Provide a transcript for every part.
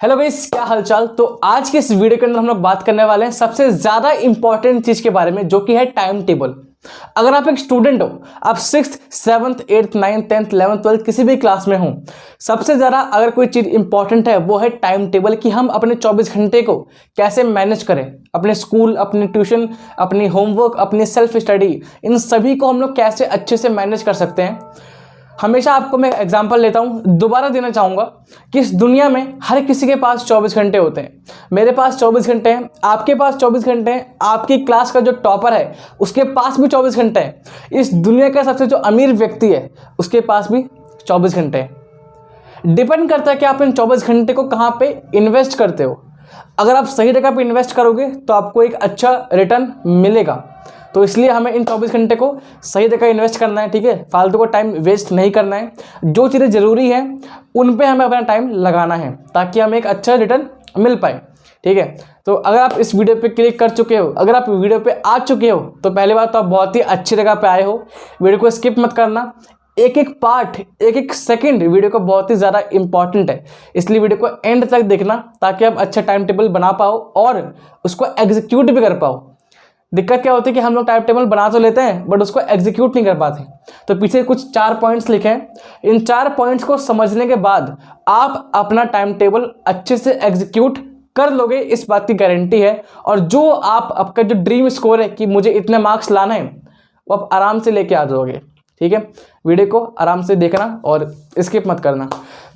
Hello guys, क्या हालचाल। तो आज के इस वीडियो के अंदर हम लोग बात करने वाले हैं सबसे ज्यादा इंपॉर्टेंट चीज के बारे में, जो कि है टाइम टेबल। अगर आप एक स्टूडेंट हो, आप 6th 7th 8th 9th 10th 11th 12th किसी भी क्लास में हो, सबसे ज्यादा अगर कोई चीज इंपॉर्टेंट है वो है टाइम टेबल, कि हम अपने 24 घंटे को कैसे मैनेज करें। अपने स्कूल, अपने ट्यूशन, अपनी होमवर्क, अपनी सेल्फ स्टडी, इन सभी को हम लोग कैसे अच्छे से मैनेज कर सकते हैं। हमेशा आपको मैं एग्जांपल लेता हूं, दोबारा देना चाहूंगा कि इस दुनिया में हर किसी के पास 24 घंटे होते हैं। मेरे पास 24 घंटे हैं, आपके पास 24 घंटे हैं, आपकी क्लास का जो टॉपर है उसके पास भी 24 घंटे हैं, इस दुनिया का सबसे जो अमीर व्यक्ति है उसके पास भी 24 घंटे हैं। डिपेंड करता है कि आप इन 24 घंटे को कहाँ पे इन्वेस्ट करते हो। अगर आप सही जगह पे इन्वेस्ट करोगे तो आपको एक अच्छा रिटर्न मिलेगा। तो इसलिए हमें इन 24 घंटे को सही जगह इन्वेस्ट करना है, ठीक है। फालतू को टाइम वेस्ट नहीं करना है। जो चीज़ें ज़रूरी हैं उन पे हमें अपना टाइम लगाना है ताकि हमें एक अच्छा रिटर्न मिल पाए, ठीक है। तो अगर आप इस वीडियो पे क्लिक कर चुके हो, अगर आप वीडियो पे आ चुके हो, तो पहली बात तो आप बहुत ही अच्छी जगह पे आए हो। वीडियो को स्किप मत करना, एक एक पार्ट, एक एक सेकंड वीडियो को बहुत ही ज़्यादा इंपॉर्टेंट है, इसलिए वीडियो को एंड तक देखना ताकि आप अच्छा टाइम टेबल बना पाओ और उसको एग्जीक्यूट भी कर पाओ। दिक्कत क्या होती है कि हम लोग टाइम टेबल बना तो लेते हैं बट उसको एग्जीक्यूट नहीं कर पाते। तो पीछे कुछ 4 पॉइंट्स लिखे हैं, इन 4 पॉइंट्स को समझने के बाद आप अपना टाइम टेबल अच्छे से एग्जीक्यूट कर लोगे, इस बात की गारंटी है। और जो आपका जो ड्रीम स्कोर है कि मुझे इतने मार्क्स लाना है, वो आप आराम से लेके आ जाओगे, ठीक है। वीडियो को आराम से देखना और स्किप मत करना।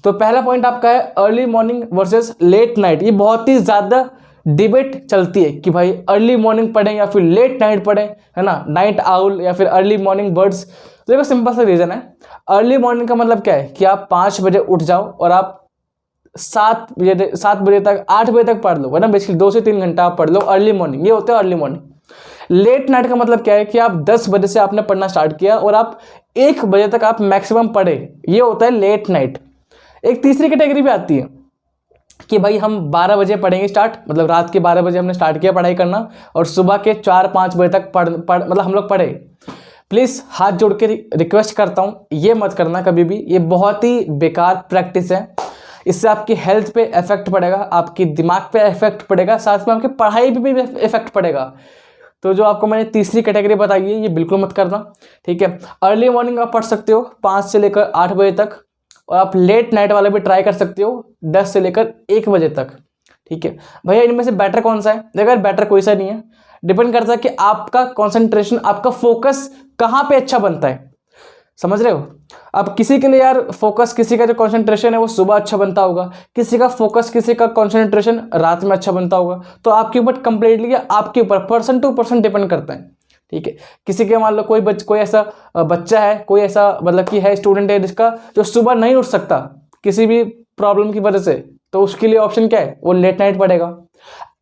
तो पहला पॉइंट आपका है early morning versus late night. ये बहुत ही ज़्यादा डिबेट चलती है कि भाई अर्ली मॉर्निंग पढ़ें या फिर लेट नाइट पढ़ें, है ना, नाइट आउल या फिर अर्ली मॉर्निंग बर्ड्स। तो देखो सिंपल सा रीज़न है। अर्ली मॉर्निंग का मतलब क्या है कि आप 5 बजे उठ जाओ और आप 7 बजे तक 8 बजे तक पढ़ लो, है ना। बेसिकली 2 से 3 घंटा आप पढ़ लो, अर्ली मॉर्निंग ये होता है अर्ली मॉर्निंग। लेट नाइट का मतलब क्या है कि आप 10 बजे से आपने पढ़ना स्टार्ट किया और आप 1 बजे तक आप मैक्सिमम पढ़े, ये होता है लेट नाइट। एक तीसरी कैटेगरी भी आती है कि भाई हम 12 बजे पढ़ेंगे स्टार्ट, मतलब रात के 12 बजे हमने स्टार्ट किया पढ़ाई करना और सुबह के 4-5 बजे तक मतलब हम लोग पढ़े। प्लीज़ हाथ जोड़ के रिक्वेस्ट करता हूँ, ये मत करना कभी भी, ये बहुत ही बेकार प्रैक्टिस है। इससे आपकी हेल्थ पे इफेक्ट पड़ेगा, आपकी दिमाग पे इफेक्ट पड़ेगा, साथ में आपकी पढ़ाई पे भी इफेक्ट पड़ेगा। तो जो आपको मैंने तीसरी कैटेगरी बताई है ये बिल्कुल मत करना, ठीक है। अर्ली मॉर्निंग आप पढ़ सकते हो 5 से लेकर 8 बजे तक, और आप लेट नाइट वाले भी ट्राई कर सकते हो 10 से लेकर 1 बजे तक, ठीक है। भैया इनमें से बेटर कौन सा है? देखो यार, बेटर कोई सा नहीं है, डिपेंड करता है कि आपका कंसंट्रेशन, आपका फोकस कहाँ पे अच्छा बनता है, समझ रहे हो। अब किसी के लिए यार फोकस, किसी का जो कंसंट्रेशन है वो सुबह अच्छा बनता होगा, किसी का फोकस, किसी का कंसंट्रेशन रात में अच्छा बनता होगा। तो आपके ऊपर कंप्लीटली, आपके ऊपर पर्सन टू पर्सन डिपेंड करता है, ठीक है। किसी के मान लो कोई ऐसा बच्चा है, कोई ऐसा मतलब कि है स्टूडेंट है जिसका जो सुबह नहीं उठ सकता किसी भी प्रॉब्लम की वजह से, तो उसके लिए ऑप्शन क्या है, वो लेट नाइट पढ़ेगा।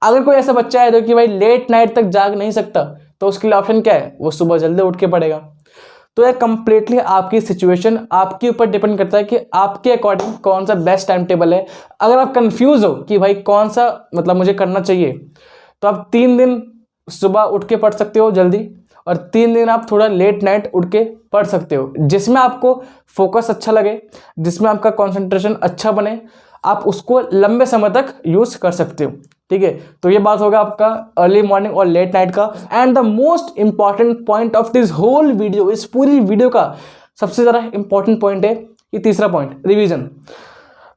अगर कोई ऐसा बच्चा है जो कि भाई लेट नाइट तक जाग नहीं सकता, तो उसके लिए ऑप्शन क्या है, वो सुबह जल्दी उठ के पढ़ेगा। तो यह कंप्लीटली आपकी सिचुएशन, आपके ऊपर डिपेंड करता है कि आपके अकॉर्डिंग कौन सा बेस्ट टाइम टेबल है। अगर आप कंफ्यूज हो कि भाई कौन सा मतलब मुझे करना चाहिए, तो आप 3 दिन सुबह उठ के पढ़ सकते हो जल्दी, और 3 दिन आप थोड़ा लेट नाइट उठ के पढ़ सकते हो, जिसमें आपको फोकस अच्छा लगे, जिसमें आपका कंसंट्रेशन अच्छा बने, आप उसको लंबे समय तक यूज़ कर सकते हो, ठीक है। तो ये बात होगा आपका अर्ली मॉर्निंग और लेट नाइट का। And the most important point of this whole video, इस पूरी वीडियो का सबसे ज़्यादा इंपॉर्टेंट पॉइंट है ये तीसरा पॉइंट, रिविजन।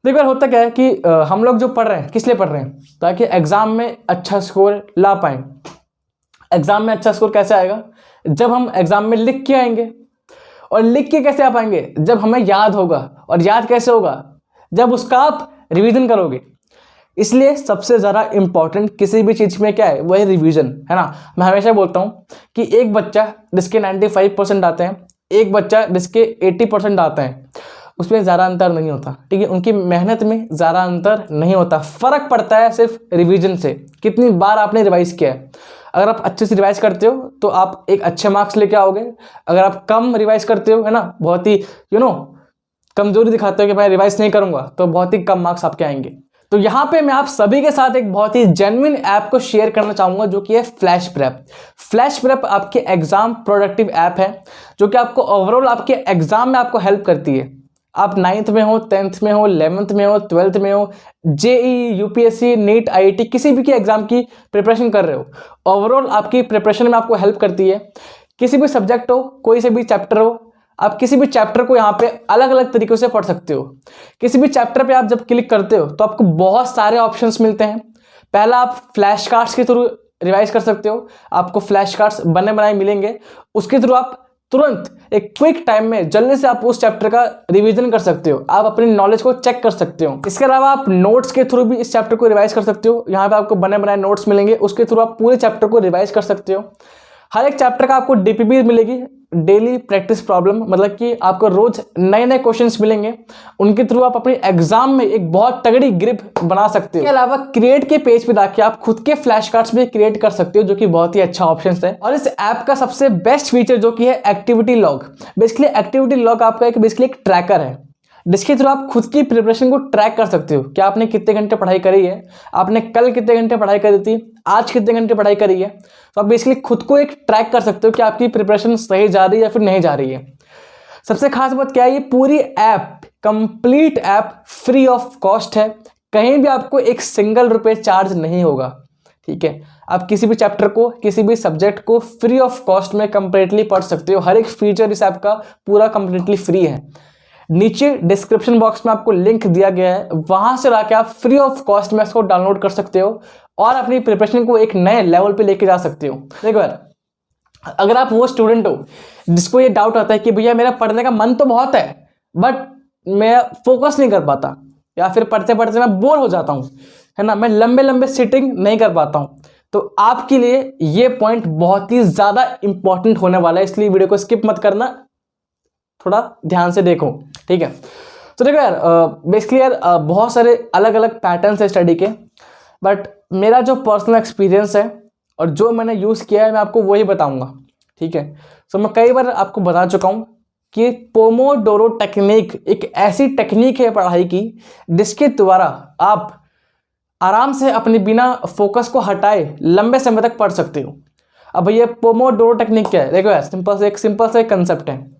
देखो यार, होता क्या है कि हम लोग जो पढ़ रहे हैं किस लिए पढ़ रहे हैं, ताकि एग्जाम में अच्छा स्कोर ला पाएँ। एग्जाम में अच्छा स्कोर कैसे आएगा, जब हम एग्जाम में लिख के आएंगे। और लिख के कैसे आ पाएंगे, जब हमें याद होगा। और याद कैसे होगा, जब उसका आप रिवीजन करोगे। इसलिए सबसे ज़्यादा इंपॉर्टेंट किसी भी चीज़ में क्या है, वो है रिवीजन, है ना। मैं हमेशा बोलता हूँ कि एक बच्चा जिसके 95% आते हैं, एक बच्चा जिसके 80% आते हैं, उसमें ज़्यादा अंतर नहीं होता, ठीक है। उनकी मेहनत में ज़्यादा अंतर नहीं होता, फ़र्क पड़ता है सिर्फ रिवीजन से, कितनी बार आपने रिवाइज किया है। अगर आप अच्छे से रिवाइज करते हो तो आप एक अच्छे मार्क्स लेके आओगे। अगर आप कम रिवाइज करते हो, है ना, बहुत ही कमजोरी दिखाते हो कि मैं रिवाइज नहीं करूंगा, तो बहुत ही कम मार्क्स आपके आएंगे। तो यहाँ पे मैं आप सभी के साथ एक बहुत ही जेन्युइन ऐप को शेयर करना चाहूंगा, जो कि है फ्लैश प्रेप। फ्लैश प्रेप आपके एग्जाम प्रोडक्टिव ऐप है, जो कि आपको ओवरऑल आपके एग्जाम में आपको हेल्प करती है। आप 9th में हो, 10th में हो, 11th में हो, 12th में हो, जेई, यूपीएससी, नीट, आईआईटी, किसी भी के एग्जाम की प्रिपरेशन कर रहे हो, ओवरऑल आपकी प्रिपरेशन में आपको हेल्प करती है। किसी भी सब्जेक्ट हो, कोई से भी चैप्टर हो, आप किसी भी चैप्टर को यहाँ पे अलग अलग तरीकों से पढ़ सकते हो। किसी भी चैप्टर पे आप जब क्लिक करते हो तो आपको बहुत सारे ऑप्शंस मिलते हैं। पहला, आप फ्लैश कार्ड्स के थ्रू रिवाइज कर सकते हो, आपको फ्लैश कार्ड्स बने बनाए मिलेंगे, उसके थ्रू आप तुरंत एक क्विक टाइम में जल्दी से आप उस चैप्टर का रिवीजन कर सकते हो, आप अपनी नॉलेज को चेक कर सकते हो। इसके अलावा आप नोट्स के थ्रू भी इस चैप्टर को रिवाइज कर सकते हो, यहाँ पे आपको बने बनाए नोट्स मिलेंगे, उसके थ्रू आप पूरे चैप्टर को रिवाइज कर सकते हो। हर एक चैप्टर का आपको डीपीबी मिलेगी, डेली प्रैक्टिस प्रॉब्लम, मतलब कि आपको रोज नए नए क्वेश्चंस मिलेंगे, उनके थ्रू आप अपने एग्जाम में एक बहुत तगड़ी ग्रिप बना सकते हो। इसके अलावा क्रिएट के पेज पे जाके आप खुद के फ्लैश कार्ड्स भी क्रिएट कर सकते हो, जो कि बहुत ही अच्छा ऑप्शन है। और इस ऐप का सबसे बेस्ट फीचर जो कि है activity log. Basically activity log आपका एक ट्रैकर है, जिसके थ्रू आप खुद की प्रिपरेशन को ट्रैक कर सकते हो कि आपने कितने घंटे पढ़ाई करी है, आपने कल कितने घंटे पढ़ाई करी थी, आज कितने घंटे पढ़ाई करी है। तो आप बेसिकली खुद को एक ट्रैक कर सकते हो कि आपकी प्रिपरेशन सही जा रही है या फिर नहीं जा रही है। सबसे खास बात क्या है, ये पूरी app, complete app free of cost है, कहीं भी आपको एक सिंगल रुपये चार्ज नहीं होगा। ठीक है, आप किसी भी चैप्टर को, किसी भी सब्जेक्ट को फ्री ऑफ कॉस्ट में कंप्लीटली पढ़ सकते हो। हर एक फीचर इस ऐप का पूरा कंप्लीटली फ्री है। नीचे डिस्क्रिप्शन बॉक्स में आपको लिंक दिया गया है, वहां से जाके आप फ्री ऑफ कॉस्ट में इसको डाउनलोड कर सकते हो और अपनी प्रिपरेशन को एक नए लेवल पे लेके जा सकते हो। देखो यार, अगर आप वो स्टूडेंट हो जिसको ये डाउट आता है कि भैया मेरा पढ़ने का मन तो बहुत है बट मैं फोकस नहीं कर पाता, या फिर पढ़ते पढ़ते मैं बोर हो जाता हूँ, है ना, मैं लंबे लंबे सिटिंग नहीं कर पाता हूँ, तो आपके लिए ये पॉइंट बहुत ही ज्यादा इंपॉर्टेंट होने वाला है, इसलिए वीडियो को स्किप मत करना, थोड़ा ध्यान से देखो। ठीक है, तो देखो यार, बेसिकली यार बहुत सारे अलग अलग पैटर्न्स है स्टडी के, बट मेरा जो पर्सनल एक्सपीरियंस है और जो मैंने यूज़ किया है मैं आपको वही बताऊंगा। ठीक है, तो मैं कई बार आपको बता चुका हूँ कि पोमोडोरो टेक्निक एक ऐसी टेक्निक है पढ़ाई की जिसके द्वारा आप आराम से अपने बिना फोकस को हटाए लंबे समय तक पढ़ सकते हो। अब भैया पोमोडोरो टेक्निक क्या है? देखो यार, सिंपल सा एक कंसेप्ट है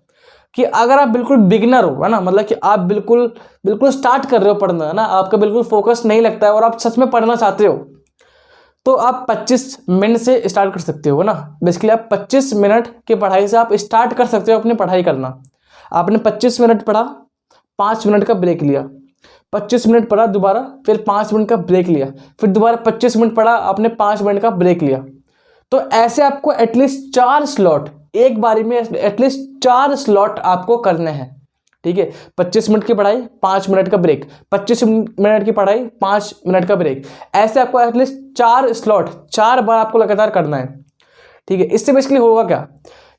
कि अगर आप बिल्कुल बिगिनर हो, है ना, मतलब कि आप बिल्कुल स्टार्ट कर रहे हो पढ़ना, है ना, आपका बिल्कुल फोकस नहीं लगता है और आप सच में पढ़ना चाहते हो, तो आप 25 मिनट से स्टार्ट कर सकते हो ना। बेसिकली आप 25 मिनट की पढ़ाई से आप स्टार्ट कर सकते हो अपनी पढ़ाई करना। आपने 25 मिनट पढ़ा, 5 मिनट का ब्रेक लिया, 25 मिनट पढ़ा दोबारा, फिर 5 मिनट का ब्रेक लिया, फिर दोबारा 25 मिनट पढ़ा, आपने 5 मिनट का ब्रेक लिया। तो ऐसे आपको एटलीस्ट 4 स्लॉट, एक बारी में एटलीस्ट 4 स्लॉट आपको करने हैं। ठीक है, 25 मिनट की पढ़ाई, 5 मिनट का ब्रेक, 25 मिनट की पढ़ाई, 5 मिनट का ब्रेक, ऐसे आपको एटलीस्ट 4 स्लॉट 4 बार आपको लगातार करना है। ठीक है, इससे बेसिकली होगा क्या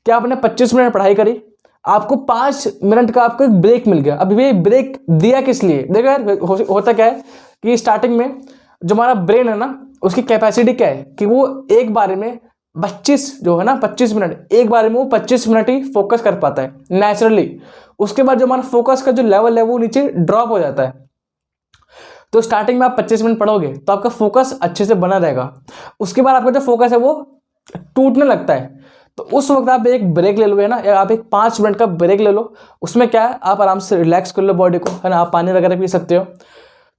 कि आपने 25 मिनट पढ़ाई करी, आपको 5 मिनट का आपको एक ब्रेक मिल गया। अभी ये ब्रेक दिया किस लिए? देखो यार, होता क्या है कि स्टार्टिंग में जो हमारा ब्रेन है ना, उसकी कैपेसिटी क्या है कि वो एक बारे में 25 मिनट, एक बारे में वो 25 मिनट ही फोकस कर पाता है नेचुरली। उसके बाद जो हमारा फोकस का जो लेवल है वो नीचे ड्रॉप हो जाता है। तो स्टार्टिंग में आप 25 मिनट पढ़ोगे तो आपका फोकस अच्छे से बना रहेगा, उसके बाद आपका जो फोकस है वो टूटने लगता है, तो उस वक्त आप एक ब्रेक ले लोगे ना, या आप एक 5 मिनट का ब्रेक ले लो। उसमें क्या है, आप आराम से रिलैक्स कर लो बॉडी को, है ना, आप पानी वगैरह पी सकते हो।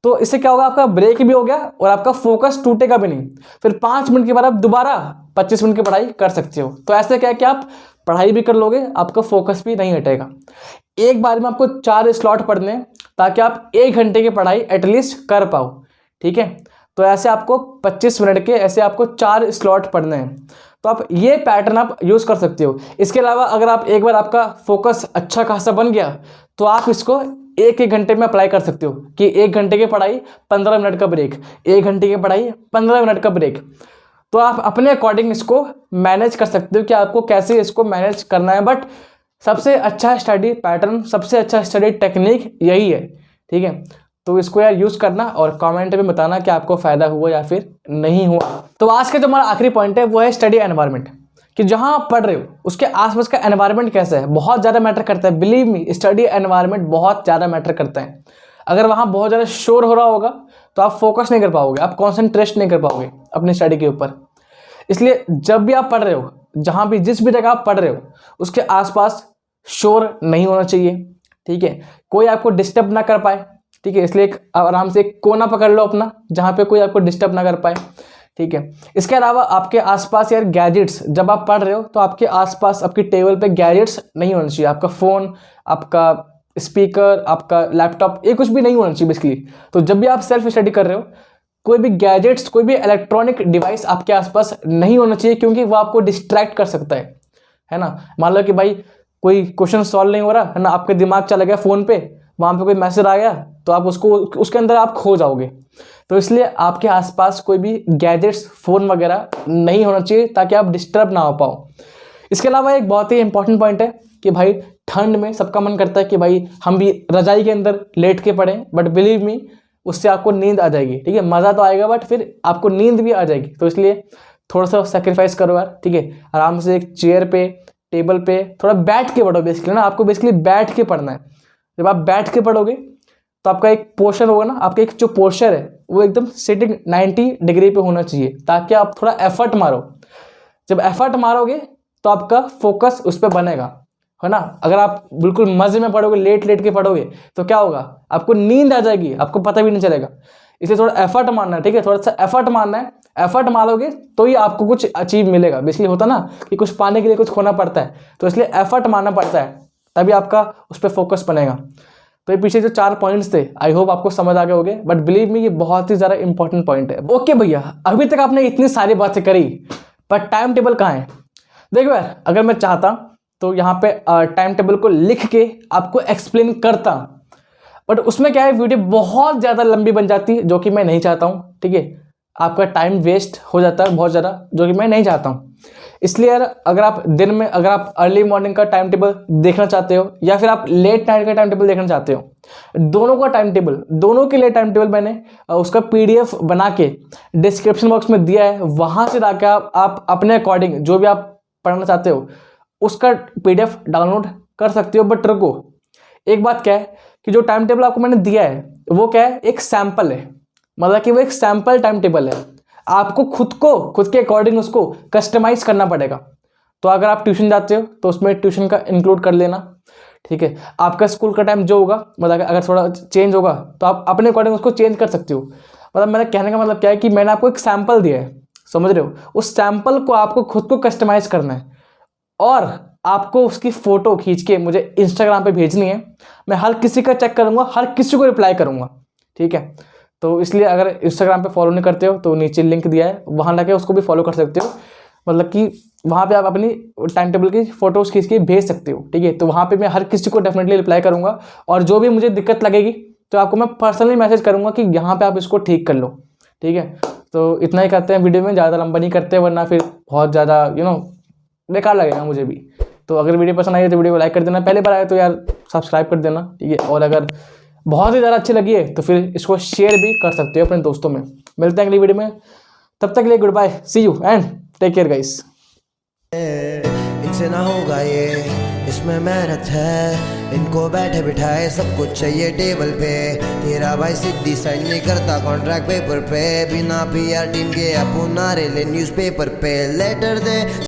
तो इससे क्या होगा, आपका ब्रेक भी हो गया और आपका फोकस टूटेगा भी नहीं। फिर 5 मिनट के बाद आप दोबारा 25 मिनट की पढ़ाई कर सकते हो। तो ऐसे क्या है कि आप पढ़ाई भी कर लोगे, आपका फोकस भी नहीं हटेगा। एक बार में आपको 4 स्लॉट पढ़ने, ताकि आप 1 घंटे की पढ़ाई एटलीस्ट कर पाओ। ठीक है, तो ऐसे आपको 25 मिनट के ऐसे आपको 4 स्लॉट पढ़ने हैं। तो आप ये पैटर्न आप यूज़ कर सकते हो। इसके अलावा अगर आप एक बार आपका फोकस अच्छा खासा बन गया तो आप इसको 1 घंटे में अप्लाई कर सकते हो कि 1 घंटे की पढ़ाई, 15 मिनट का ब्रेक, 1 घंटे की पढ़ाई, 15 मिनट का ब्रेक। तो आप अपने अकॉर्डिंग इसको मैनेज कर सकते हो कि आपको कैसे इसको मैनेज करना है। बट सबसे अच्छा स्टडी पैटर्न, सबसे अच्छा स्टडी टेक्निक यही है। ठीक है, तो इसको यार यूज़ करना और कमेंट में बताना कि आपको फ़ायदा हुआ या फिर नहीं हुआ। तो आज का जो हमारा आखिरी पॉइंट है वो है स्टडी एनवायरनमेंट, कि जहां आप पढ़ रहे हो उसके आसपास का एनवायरनमेंट कैसा है, बहुत ज़्यादा मैटर करता है। बिलीव मी, स्टडी एनवायरनमेंट बहुत ज़्यादा मैटर करता है। अगर वहाँ बहुत ज़्यादा शोर हो रहा होगा तो आप फोकस नहीं कर पाओगे, आप कॉन्सेंट्रेट नहीं कर पाओगे अपनी स्टडी के ऊपर। इसलिए जब भी आप पढ़ रहे हो, जहाँ भी जिस भी जगह आप पढ़ रहे हो, उसके आसपास शोर नहीं होना चाहिए। ठीक है, कोई आपको डिस्टर्ब ना कर पाए, ठीक है, इसलिए एक आराम से एक कोना पकड़ लो अपना जहाँ पे कोई आपको डिस्टर्ब ना कर पाए, ठीक है। इसके अलावा आपके आसपास यार गैजेट्स, जब आप पढ़ रहे हो तो आपके आसपास आपकी टेबल पे गैजेट्स नहीं होना चाहिए, आपका फ़ोन, आपका स्पीकर, आपका लैपटॉप, ये कुछ भी नहीं होना चाहिए बेसिकली। तो जब भी आप सेल्फ स्टडी कर रहे हो, कोई भी गैजेट्स, कोई भी इलेक्ट्रॉनिक डिवाइस आपके आसपास नहीं होना चाहिए, क्योंकि वो आपको डिस्ट्रैक्ट कर सकता है ना। मान लो कि भाई कोई क्वेश्चन सॉल्व नहीं हो रहा है ना, आपके दिमाग चला गया फ़ोन पे, वहाँ पे कोई मैसेज आ गया तो आप उसको उसके अंदर आप खो जाओगे। तो इसलिए आपके आसपास कोई भी गैजेट्स, फ़ोन वगैरह नहीं होना चाहिए ताकि आप डिस्टर्ब ना हो पाओ। इसके अलावा एक बहुत ही इंपॉर्टेंट पॉइंट है कि भाई ठंड में सबका मन करता है कि भाई हम भी रजाई के अंदर लेट के पड़ें, बट बिलीव मी उससे आपको नींद आ जाएगी, ठीक है, मज़ा तो आएगा बट फिर आपको नींद भी आ जाएगी। तो इसलिए थोड़ा सा सेक्रीफाइस करो यार, ठीक है, आराम से एक चेयर पे, टेबल पे थोड़ा बैठ के पढ़ो बेसिकली ना, आपको बेसिकली बैठ के पढ़ना है। जब आप बैठ के पढ़ोगे तो आपका एक पोस्चर होगा ना, आपका एक जो पोस्चर है वो एकदम सिटिंग 90 डिग्री पे होना चाहिए, ताकि आप थोड़ा एफर्ट मारो। जब एफर्ट मारोगे तो आपका फोकस उस पर बनेगा, है ना। अगर आप बिल्कुल मजे में पढ़ोगे, लेट लेट के पढ़ोगे तो क्या होगा, आपको नींद आ जाएगी, आपको पता भी नहीं चलेगा। इसलिए थोड़ा एफर्ट मारना है, ठीक है, थोड़ा सा एफर्ट मारना है। एफर्ट मारोगे तो ही आपको कुछ अचीव मिलेगा। बेसिकली होता ना कि कुछ पाने के लिए कुछ खोना पड़ता है, तो इसलिए एफर्ट मारना पड़ता है, तभी आपका उस पर फोकस बनेगा। तो ये पीछे जो 4 पॉइंट्स थे, आई होप आपको समझ आ गए होंगे, बट बिलीव मी ये बहुत ही ज़्यादा इंपॉर्टेंट पॉइंट है। ओके भैया, अभी तक आपने इतनी सारी बातें करी, पर टाइम टेबल कहाँ है? देखो यार, अगर मैं चाहता तो यहाँ पे टाइम टेबल को लिख के आपको एक्सप्लेन करता, बट उसमें क्या है, वीडियो बहुत ज़्यादा लंबी बन जाती है, जो कि मैं नहीं चाहता हूँ, ठीक है। आपका टाइम वेस्ट हो जाता है बहुत ज़्यादा, जो कि मैं नहीं चाहता हूँ। इसलिए यार, अगर आप दिन में, अगर आप अर्ली मॉर्निंग का टाइम टेबल देखना चाहते हो या फिर आप लेट नाइट का टाइम टेबल देखना चाहते हो, दोनों का टाइम टेबल, दोनों के लिए टाइम टेबल मैंने उसका PDF बना के डिस्क्रिप्शन बॉक्स में दिया है। वहाँ से जाकर आप अपने अकॉर्डिंग जो भी आप पढ़ना चाहते हो उसका PDF डाउनलोड कर सकते हो। बट रुको, एक बात क्या है कि जो टाइम टेबल आपको मैंने दिया है वो क्या है, एक सैम्पल है, मतलब कि वो एक सैम्पल टाइम टेबल है। आपको खुद के अकॉर्डिंग उसको कस्टमाइज करना पड़ेगा। तो अगर आप ट्यूशन जाते हो तो उसमें ट्यूशन का इंक्लूड कर लेना, ठीक है। आपका स्कूल का टाइम जो होगा, मतलब अगर थोड़ा चेंज होगा तो आप अपने अकॉर्डिंग उसको चेंज कर सकते हो। मतलब मेरा कहने का मतलब क्या है कि मैंने आपको एक सैम्पल दिया है, समझ रहे हो, उस सैम्पल को आपको खुद को कस्टमाइज करना है और आपको उसकी फ़ोटो खींच के मुझे इंस्टाग्राम पे भेजनी है। मैं हर किसी का चेक करूँगा, हर किसी को रिप्लाई करूँगा, ठीक है। तो इसलिए अगर इंस्टाग्राम पे फॉलो नहीं करते हो तो नीचे लिंक दिया है, वहाँ जाके उसको भी फॉलो कर सकते हो। मतलब कि वहाँ पे आप अपनी टाइम टेबल की फ़ोटोज़ खींच के भेज सकते हो, ठीक है। तो वहाँ पे मैं हर किसी को डेफिनेटली रिप्लाई करूँगा, और जो भी मुझे दिक्कत लगेगी तो आपको मैं पर्सनली मैसेज करूँगा कि यहाँ पे आप इसको ठीक कर लो, ठीक है। तो इतना ही करते हैं वीडियो में, ज़्यादा लंबा नहीं करते, वरना फिर बहुत ज़्यादा बेकार लगेगा मुझे भी। तो अगर वीडियो पसंद आई तो वीडियो को लाइक कर देना, पहले बार आए तो यार सब्सक्राइब कर देना, ठीक है। और अगर बहुत ही ज़्यादा अच्छी लगी है तो फिर इसको शेयर भी कर सकते हो अपने दोस्तों में। मिलते हैं अगली वीडियो में, तब तक के लिए goodbye, see you and take care guys. इनसे ना होगा ये, इसमें मेहनत है, इनको बैठे बिठाए सब कुछ चाहिए टेबल पे। तेरा भाई सिद्धि साइन नहीं करता कॉन्ट्रैक्ट पेपर पे, बिना PR टीम के अपुन नारे ले न्यूज़पेपर पे लेटर दे।